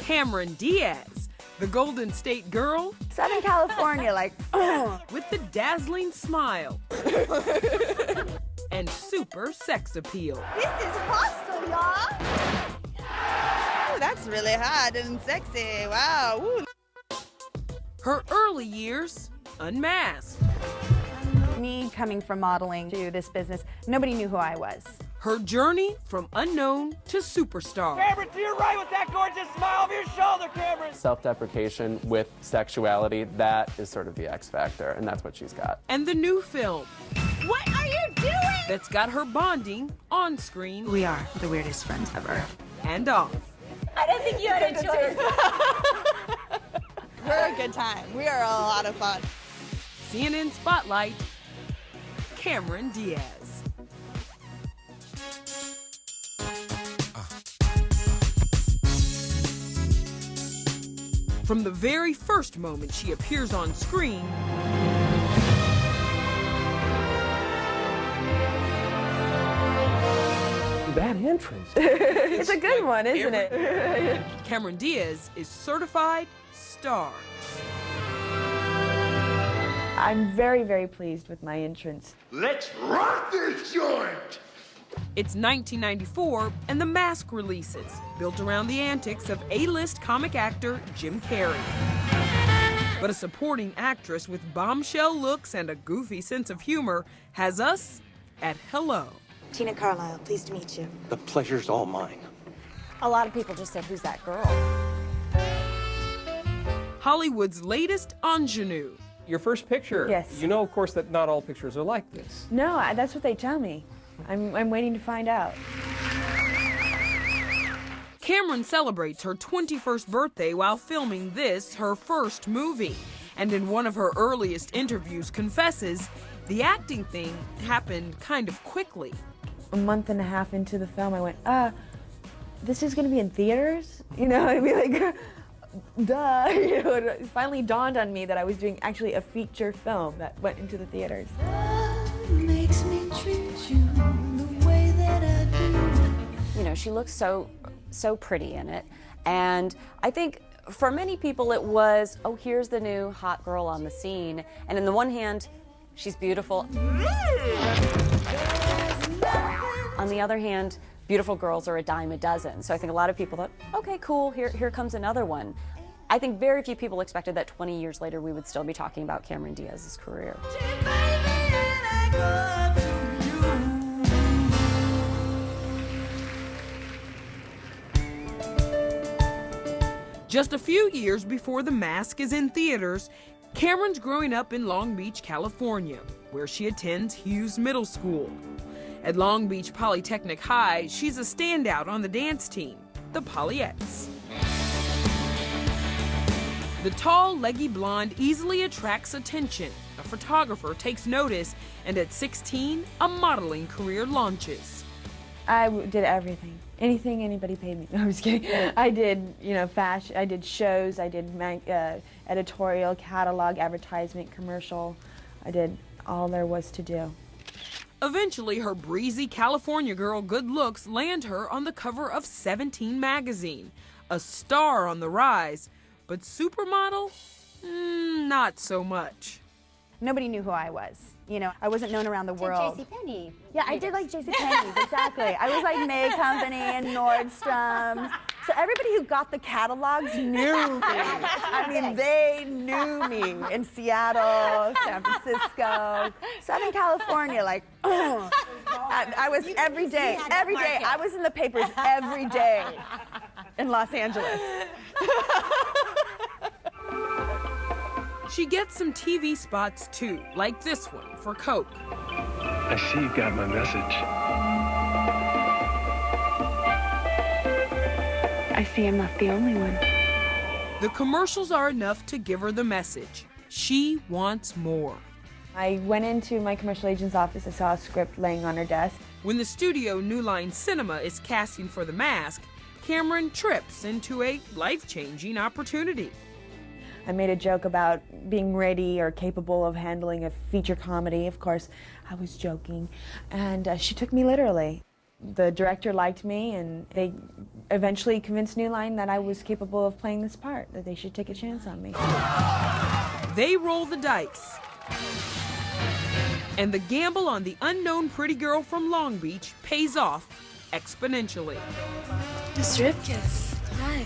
Cameron Diaz, the Golden State girl. Southern California, like, with the dazzling smile and super sex appeal. This is hostile, y'all. Oh, that's really hot and sexy. Wow. Ooh. Her early years, unmasked. Me coming from modeling to this business, nobody knew who I was. Her journey from unknown to superstar. Cameron, to your right with that gorgeous smile over your shoulder, Cameron. Self-deprecation with sexuality, that is sort of the X factor, and that's what she's got. And the new film. What are you doing? That's got her bonding on screen. We are the weirdest friends ever. And off. I don't think you had a choice. We're a good time. We are a lot of fun. CNN Spotlight, Cameron Diaz. From the very first moment she appears on screen, That entrance. It's a good one, isn't it? Cameron Diaz is certified star. I'm very, very pleased with my entrance. Let's rock this joint! It's 1994, and The Mask releases, built around the antics of A-list comic actor Jim Carrey. But a supporting actress with bombshell looks and a goofy sense of humor has us at hello. Tina Carlisle, pleased to meet you. The pleasure's all mine. A lot of people just said, who's that girl? Hollywood's latest ingenue. Your first picture. Yes. You know, of course, that not all pictures are like this. No, that's what they tell me. I'm waiting to find out. Cameron celebrates her 21st birthday while filming this, her first movie. And in one of her earliest interviews confesses the acting thing happened kind of quickly. A month and a half into the film, I went, this is gonna be in theaters? You know, I'd be like, duh. You know, it finally dawned on me that I was doing actually a feature film that went into the theaters. Makes me treat you the way that I do. You know, she looks so pretty in it. And I think for many people it was, oh, here's the new hot girl on the scene. And on the one hand, she's beautiful. On the other hand, beautiful girls are a dime a dozen. So I think a lot of people thought, okay, cool, here comes another one. I think very few people expected that 20 years later we would still be talking about Cameron Diaz's career. Just a few years before The Mask is in theaters, Cameron's growing up in Long Beach, California, where she attends Hughes Middle School. At Long Beach Polytechnic High, she's a standout on the dance team, the Polyettes. The tall, leggy blonde easily attracts attention. A photographer takes notice, and at 16, a modeling career launches. I did everything. Anything anybody paid me. No, I'm just kidding. I did, fashion. I did shows. I did editorial, catalog, advertisement, commercial. I did all there was to do. Eventually, her breezy California girl good looks land her on the cover of 17 magazine. A star on the rise, but supermodel? Not so much. Nobody knew who I was. I wasn't known around the world. JCPenney. Yeah, I did like JCPenney's, exactly. I was like May Company and Nordstrom's. So everybody who got the catalogs knew me. I mean, they knew me in Seattle, San Francisco, Southern California, like, I was every day. I was in the papers every day in Los Angeles. She gets some TV spots too, like this one for Coke. I see you got my message. I see I'm not the only one. The commercials are enough to give her the message. She wants more. I went into my commercial agent's office. I saw a script laying on her desk. When the studio New Line Cinema is casting for The Mask, Cameron trips into a life-changing opportunity. I made a joke about being ready or capable of handling a feature comedy. Of course, I was joking, and she took me literally. The director liked me, and they eventually convinced New Line that I was capable of playing this part, that they should take a chance on me. They roll the dice. And the gamble on the unknown pretty girl from Long Beach pays off exponentially. Miss Ripkiss, hi.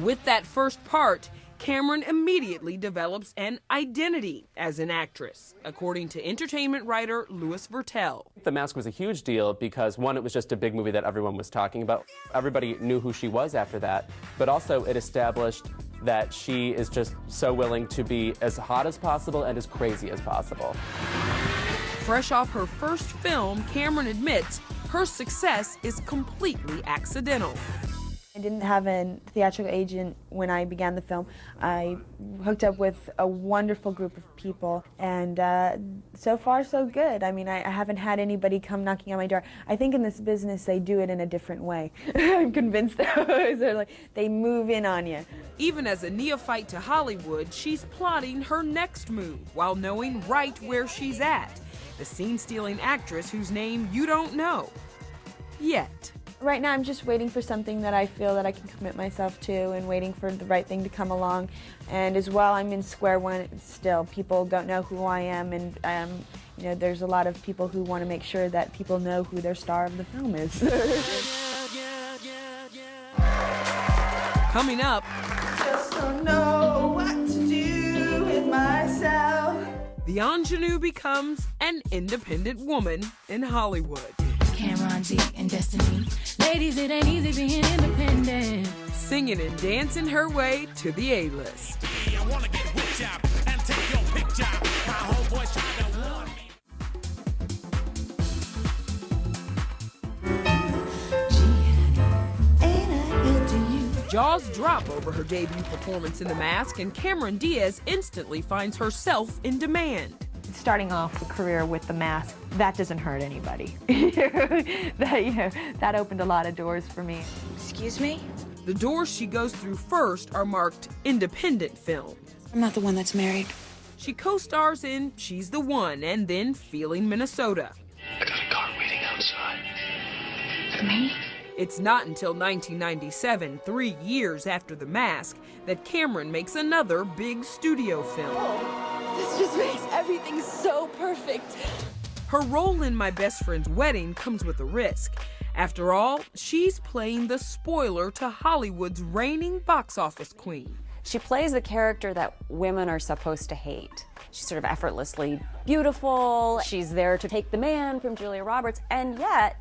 With that first part, Cameron immediately develops an identity as an actress, according to entertainment writer Louis Vertel. The Mask was a huge deal because, one, it was just a big movie that everyone was talking about. Everybody knew who she was after that, but also it established that she is just so willing to be as hot as possible and as crazy as possible. Fresh off her first film, Cameron admits her success is completely accidental. I didn't have a theatrical agent when I began the film. I hooked up with a wonderful group of people, and so far so good. I mean, I haven't had anybody come knocking on my door. I think in this business they do it in a different way. I'm convinced they're like, they move in on you. Even as a neophyte to Hollywood, she's plotting her next move while knowing right where she's at. The scene-stealing actress whose name you don't know yet. Right now I'm just waiting for something that I feel that I can commit myself to, and waiting for the right thing to come along. And as well, I'm in square one still. People don't know who I am, and you know, there's a lot of people who want to make sure that people know who their star of the film is. Coming up, Just don't know what to do with myself. the ingenue becomes an independent woman in Hollywood. Cameron D and Destiny. Ladies, it ain't easy being independent. Singing and dancing her way to the A-list. Jaws drop over her debut performance in The Mask, and Cameron Diaz instantly finds herself in demand. Starting off a career with The Mask, that doesn't hurt anybody. That opened a lot of doors for me. Excuse me? The doors she goes through first are marked independent film. I'm not the one that's married. She co-stars in She's the One and then Feeling Minnesota. I got a car waiting outside. For me? It's not until 1997, 3 years after The Mask, that Cameron makes another big studio film. This just makes everything so perfect. Her role in My Best Friend's Wedding comes with a risk. After all, she's playing the spoiler to Hollywood's reigning box office queen. She plays the character that women are supposed to hate. She's sort of effortlessly beautiful. She's there to take the man from Julia Roberts, and yet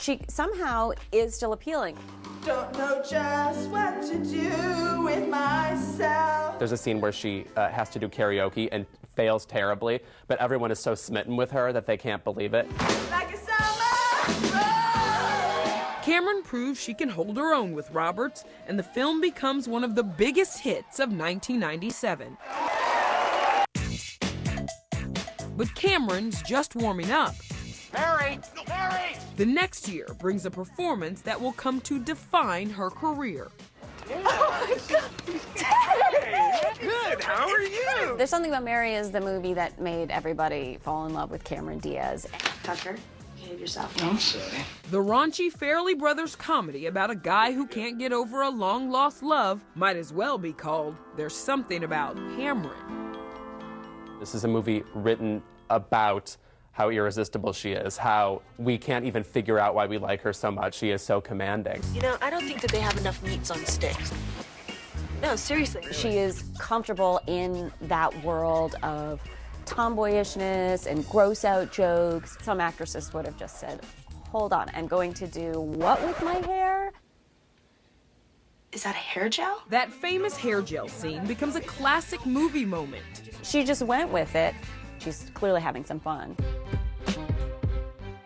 she somehow is still appealing. Don't know just what to do with myself. There's a scene where she has to do karaoke and fails terribly, but everyone is so smitten with her that they can't believe it. Like a summer. Cameron proves she can hold her own with Roberts, and the film becomes one of the biggest hits of 1997. But Cameron's just warming up. Mary! Mary! The next year brings a performance that will come to define her career. Good, how are you? There's Something About Mary is the movie that made everybody fall in love with Cameron Diaz. Tucker, behave yourself. I'm sorry. The raunchy Farrelly Brothers comedy about a guy who can't get over a long-lost love might as well be called There's Something About Cameron. This is a movie written about how irresistible she is, how we can't even figure out why we like her so much. She is so commanding. You know, I don't think that they have enough meats on sticks. No, seriously. She is comfortable in that world of tomboyishness and gross out jokes. Some actresses would have just said, hold on, I'm going to do what with my hair? Is that a hair gel? That famous hair gel scene becomes a classic movie moment. She just went with it. She's clearly having some fun.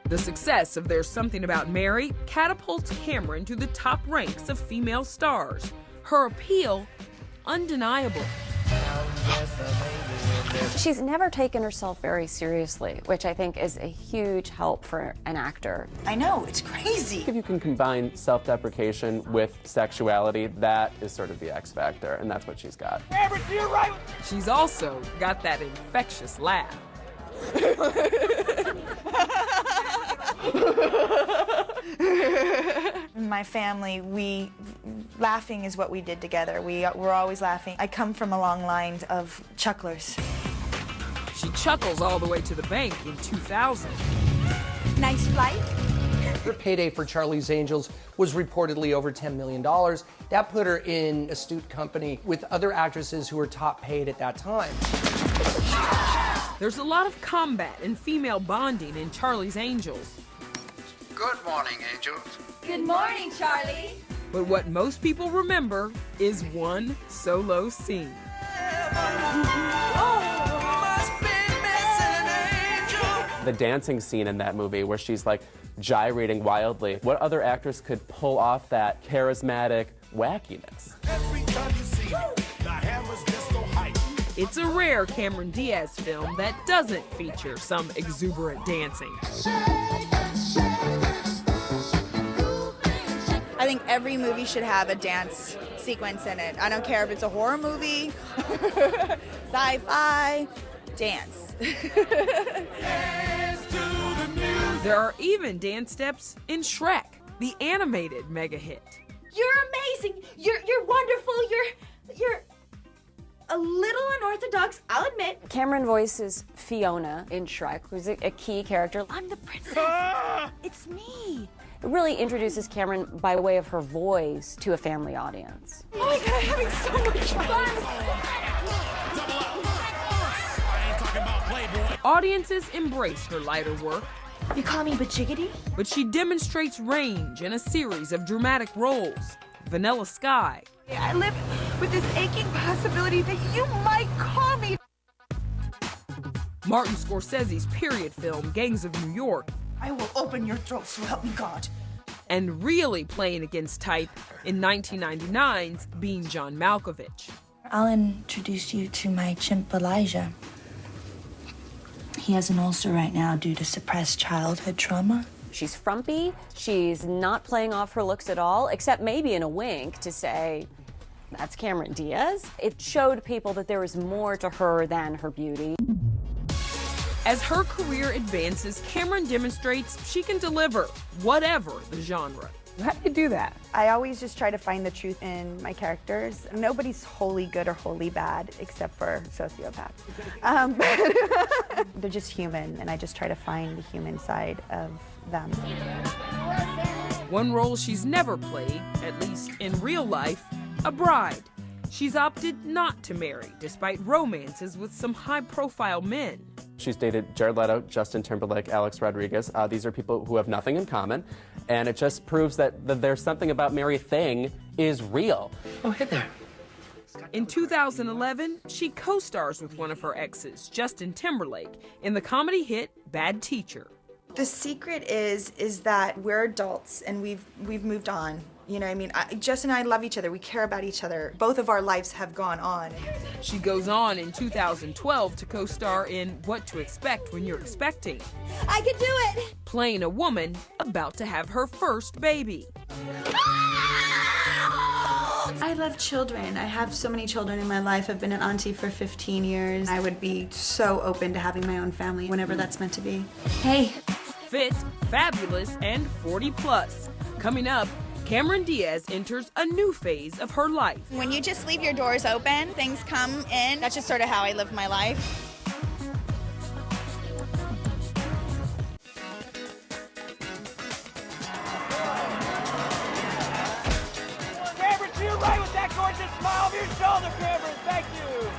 The success of There's Something About Mary catapults Cameron to the top ranks of female stars. Her appeal, undeniable. She's never taken herself very seriously, which I think is a huge help for an actor. I know, it's crazy. If you can combine self-deprecation with sexuality, that is sort of the X factor, and that's what she's got. You're right! She's also got that infectious laugh. In my family, laughing is what we did together. We're always laughing. I come from a long line of chucklers. She chuckles all the way to the bank in 2000. Nice flight. Her payday for Charlie's Angels was reportedly over $10 million. That put her in astute company with other actresses who were top paid at that time. There's a lot of combat and female bonding in Charlie's Angels. Good morning, Angels. Good morning, Charlie. But what most people remember is one solo scene. The dancing scene in that movie where she's like gyrating wildly. What other actress could pull off that charismatic wackiness? It's a rare Cameron Diaz film that doesn't feature some exuberant dancing. I think every movie should have a dance sequence in it. I don't care if it's a horror movie, sci-fi, dance. There are even dance steps in Shrek, the animated mega hit. You're amazing. You're wonderful. You're a little unorthodox, I'll admit. Cameron voices Fiona in Shrek, who's a key character. I'm the princess. It's me. It really introduces Cameron by way of her voice to a family audience. Oh my God, I'm having so much fun. Audiences embrace her lighter work. You call me Bajiggity? But she demonstrates range in a series of dramatic roles. Vanilla Sky. I live with this aching possibility that you might call me. Martin Scorsese's period film, Gangs of New York. I will open your throat, so help me God. And really playing against type in 1999's Being John Malkovich. I'll introduce you to my chimp Elijah. He has an ulcer right now due to suppressed childhood trauma. She's frumpy. She's not playing off her looks at all, except maybe in a wink to say, that's Cameron Diaz. It showed people that there was more to her than her beauty. As her career advances, Cameron demonstrates she can deliver whatever the genre. How do you do that? I always just try to find the truth in my characters. Nobody's wholly good or wholly bad except for sociopaths. They're just human, and I just try to find the human side of them. One role she's never played, at least in real life, a bride. She's opted not to marry, despite romances with some high-profile men. She's dated Jared Leto, Justin Timberlake, Alex Rodriguez. These are people who have nothing in common, and it just proves that there's something about Mary Thing is real. Oh, hey there. In 2011, she co-stars with one of her exes, Justin Timberlake, in the comedy hit Bad Teacher. The secret is that we're adults and we've moved on. You know, I mean, Justin and I love each other. We care about each other. Both of our lives have gone on. She goes on in 2012 to co-star in What to Expect When You're Expecting. I can do it! Playing a woman about to have her first baby. I love children. I have so many children in my life. I've been an auntie for 15 years. I would be so open to having my own family whenever that's meant to be. Hey. Fit, fabulous, and 40 plus. Coming up, Cameron Diaz enters a new phase of her life. When you just leave your doors open, things come in. That's just sort of how I live my life. Cameron, to your right with that gorgeous smile of your shoulder, Cameron. Thank you.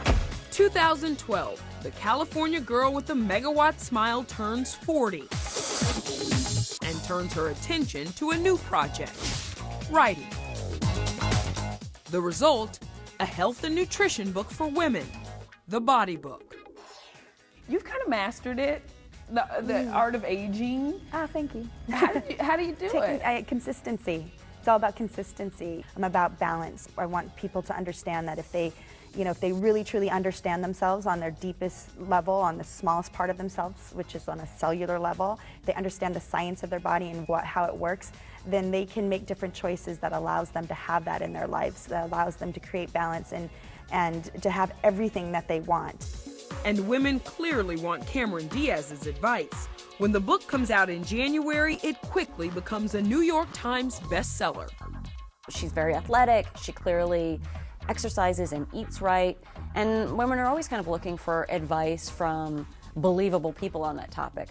2012, the California girl with the megawatt smile turns 40 and turns her attention to a new project. Writing. The result, a health and nutrition book for women, The Bawdy Book. You've kind of mastered it, the art of aging. Ah, thank you. How do you do it? Consistency. It's all about consistency. I'm about balance. I want people to understand that if they really truly understand themselves on their deepest level, on the smallest part of themselves, which is on a cellular level, they understand the science of their body and how it works, then they can make different choices that allows them to have that in their lives, that allows them to create balance and to have everything that they want. And women clearly want Cameron Diaz's advice. When the book comes out in January, it quickly becomes a New York Times bestseller. She's very athletic. She clearly exercises and eats right. And women are always kind of looking for advice from believable people on that topic.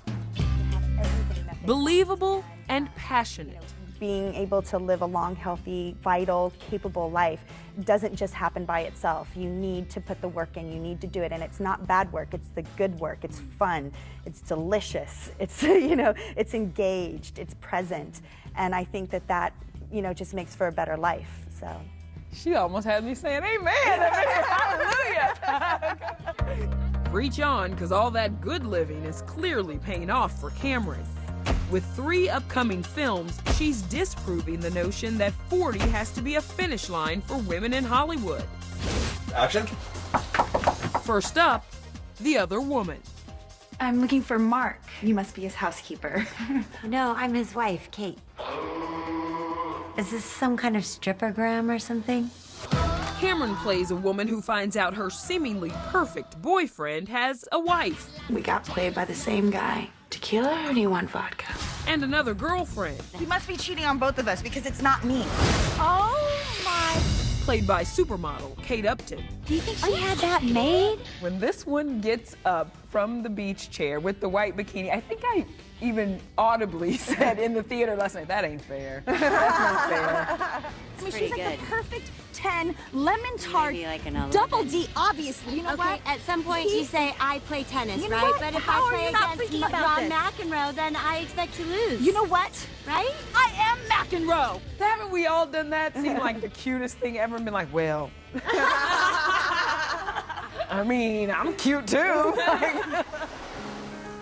Believable and passionate. Being able to live a long, healthy, vital, capable life doesn't just happen by itself. You need to put the work in, you need to do it, and it's not bad work, it's the good work. It's fun, it's delicious, it's, it's engaged, it's present, and I think that, just makes for a better life, so. She almost had me saying amen. Hallelujah. Reach on, because all that good living is clearly paying off for Cameron. With 3 upcoming films, she's disproving the notion that 40 has to be a finish line for women in Hollywood. Action. First up, The Other Woman. I'm looking for Mark. You must be his housekeeper. No, I'm his wife, Kate. Is this some kind of strippergram or something? Cameron plays a woman who finds out her seemingly perfect boyfriend has a wife. We got played by the same guy. Tequila or do you want vodka? And another girlfriend. He must be cheating on both of us because it's not me. Oh my. Played by supermodel Kate Upton. Do you think she had that made? When this one gets up from the beach chair with the white bikini, I think I even audibly said in the theater last night, that ain't fair. That's not fair. She's like the perfect 10, lemon tart, Maybe like an double 11. D, obviously. You know Okay, what? at some point you say, I play tennis, You know right? what? But if How I are play you not against thinking about Ron this? McEnroe, then I expect to lose. You know what? Right? I am McEnroe. Haven't we all done that? Seemed like the cutest thing ever and been like, well. I mean, I'm cute too.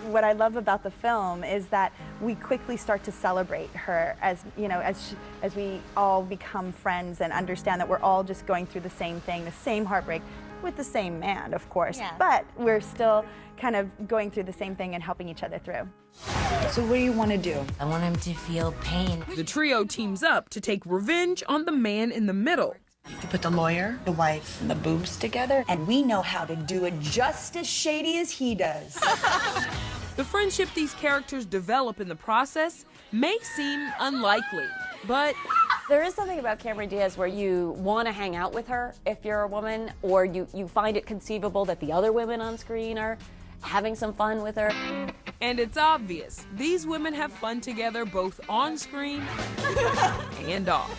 What I love about the film is that we quickly start to celebrate her as we all become friends and understand that we're all just going through the same thing, the same heartbreak, with the same man, of course, Yeah. but we're still kind of going through the same thing and helping each other through. So what do you want to do? I want him to feel pain. The trio teams up to take revenge on the man in the middle. You put the lawyer, the wife, and the boobs together, and we know how to do it just as shady as he does. The friendship these characters develop in the process may seem unlikely, but there is something about Cameron Diaz where you want to hang out with her if you're a woman, or you find it conceivable that the other women on screen are having some fun with her. And it's obvious, these women have fun together both on screen and off.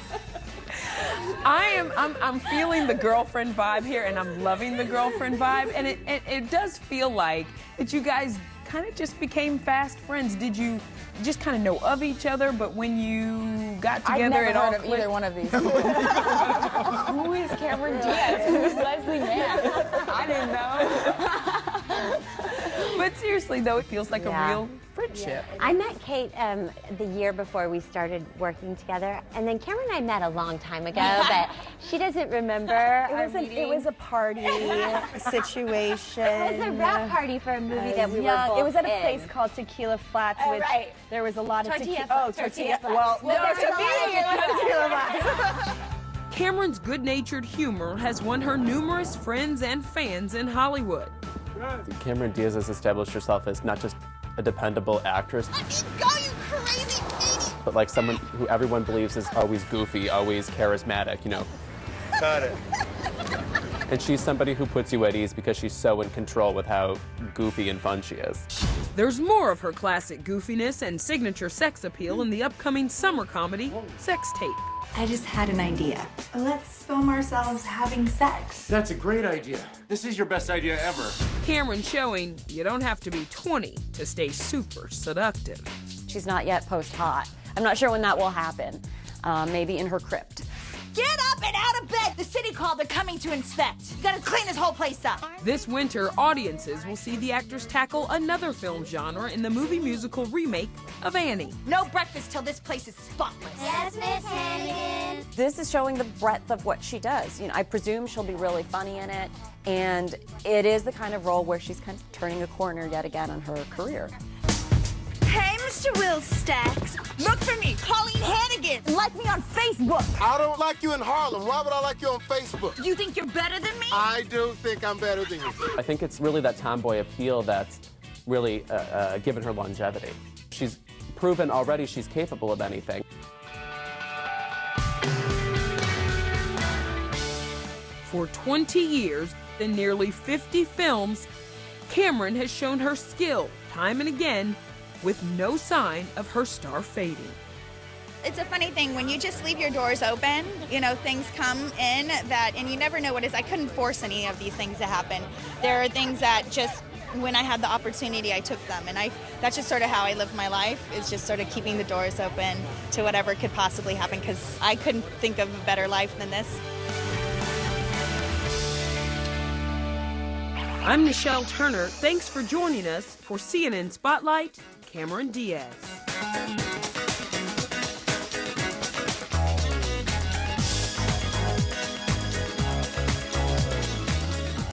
I'm feeling the girlfriend vibe here, and I'm loving the girlfriend vibe, and it does feel like that you guys kind of just became fast friends. Did you just kind of know of each other, but when you got together, I've never heard all of either one of these. Who is Cameron Diaz? Who's Leslie Mann? I didn't know. But seriously, though, it feels like a real friendship. I met Kate the year before we started working together, and then Cameron and I met a long time ago, but she doesn't remember It was a party situation. It was a wrap party for a movie that we were both It was at a in. place called Tequila Flats, Oh, which right. there was a lot of Tortilla tequila. Flats. Tortilla Tortilla Flats. Flats. Well, Well, Tequila Flats. Cameron's good-natured humor has won her numerous friends and fans in Hollywood. Cameron Diaz has established herself as not just a dependable actress, Go, you crazy Katie! but like someone who everyone believes is always goofy, always charismatic, Got it. And she's somebody who puts you at ease because she's so in control with how goofy and fun she is. There's more of her classic goofiness and signature sex appeal in the upcoming summer comedy, Sex Tape. I just had an idea. Let's film ourselves having sex. That's a great idea. This is your best idea ever. Cameron showing you don't have to be 20 to stay super seductive. She's not yet post-hot. I'm not sure when that will happen. Maybe in her crypt. Get up and out of bed! The city called, they're coming to inspect. You gotta clean this whole place up. This winter, audiences will see the actors tackle another film genre in the movie musical remake of Annie. No breakfast till this place is spotless. Yes, Miss Hannigan. This is showing the breadth of what she does. I presume she'll be really funny in it, and it is the kind of role where she's kind of turning a corner yet again on her career. Hey, Mr. Will Stacks. Look for me, Colleen Hannigan. Like me on Facebook. I don't like you in Harlem. Why would I like you on Facebook? You think you're better than me? I do think I'm better than you. I think it's really that tomboy appeal that's really given her longevity. She's proven already she's capable of anything. For 20 years and nearly 50 films, Cameron has shown her skill time and again with no sign of her star fading. It's a funny thing, when you just leave your doors open, you know, things come in that, and you never know what is. I couldn't force any of these things to happen. There are things that just, when I had the opportunity, I took them. And that's just sort of how I live my life, is just sort of keeping the doors open to whatever could possibly happen, because I couldn't think of a better life than this. I'm Nichelle Turner. Thanks for joining us for CNN Spotlight, Cameron Diaz.